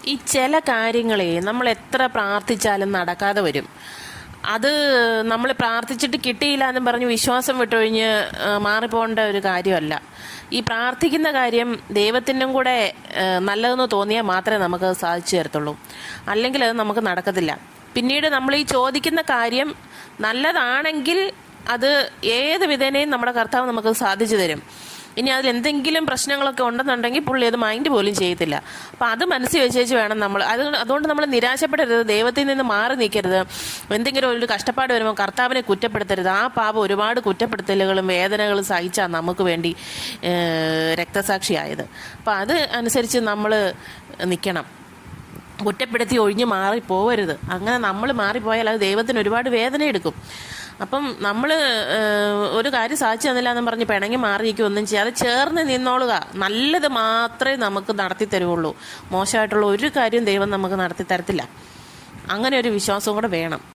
ഈ ചില കാര്യങ്ങളെ നമ്മൾ എത്ര പ്രാർത്ഥിച്ചാലും നടക്കാതെ വരും. അത് നമ്മൾ പ്രാർത്ഥിച്ചിട്ട് കിട്ടിയില്ല എന്നും പറഞ്ഞ് വിശ്വാസം വിട്ടൊഴിഞ്ഞ് മാറിപ്പോകേണ്ട ഒരു കാര്യമല്ല. ഈ പ്രാർത്ഥിക്കുന്ന കാര്യം ദൈവത്തിനും കൂടെ നല്ലതെന്ന് തോന്നിയാൽ മാത്രമേ നമുക്കത് സാധിച്ചു തരത്തുള്ളൂ. അല്ലെങ്കിൽ അത് നമുക്ക് നടക്കത്തില്ല. പിന്നീട് നമ്മൾ ഈ ചോദിക്കുന്ന കാര്യം നല്ലതാണെങ്കിൽ അത് ഏത് വിധേനയും നമ്മുടെ കർത്താവ് നമുക്ക് സാധിച്ചു തരും. ഇനി അതിൽ എന്തെങ്കിലും പ്രശ്നങ്ങളൊക്കെ ഉണ്ടെന്നുണ്ടെങ്കിൽ പുള്ളി അത് മൈൻഡ് പോലും ചെയ്യത്തില്ല. അപ്പം അത് മനസ്സിൽ വെച്ചേച്ച് വേണം നമ്മൾ അതുകൊണ്ട് നമ്മൾ നിരാശപ്പെടരുത്, ദൈവത്തിൽ നിന്ന് മാറി നിൽക്കരുത്. എന്തെങ്കിലും ഒരു കഷ്ടപ്പാട് വരുമ്പോൾ കർത്താവിനെ കുറ്റപ്പെടുത്തരുത്. ആ പാപം ഒരുപാട് കുറ്റപ്പെടുത്തലുകളും വേദനകളും സഹിച്ചാണ് നമുക്ക് വേണ്ടി രക്തസാക്ഷിയായത്. അപ്പം അത് അനുസരിച്ച് നമ്മൾ നിൽക്കണം. കുറ്റപ്പെടുത്തി ഒഴിഞ്ഞ് മാറിപ്പോവരുത്. അങ്ങനെ നമ്മൾ മാറിപ്പോയാൽ അത് ദൈവത്തിന് ഒരുപാട് വേദന എടുക്കും. അപ്പം നമ്മൾ ഒരു കാര്യം സാധിച്ചു തന്നില്ല എന്ന് പറഞ്ഞ് പിണങ്ങി മാറിയിരിക്കും ഒന്നും ചെയ്യാതെ ചേർന്ന് നിന്നോളുക. നല്ലത് മാത്രമേ നമുക്ക് നടത്തി തരുള്ളൂ. മോശമായിട്ടുള്ള ഒരു കാര്യം ദൈവം നമുക്ക് നടത്തി തരത്തില്ല. അങ്ങനെ ഒരു വിശ്വാസവും കൂടെ വേണം.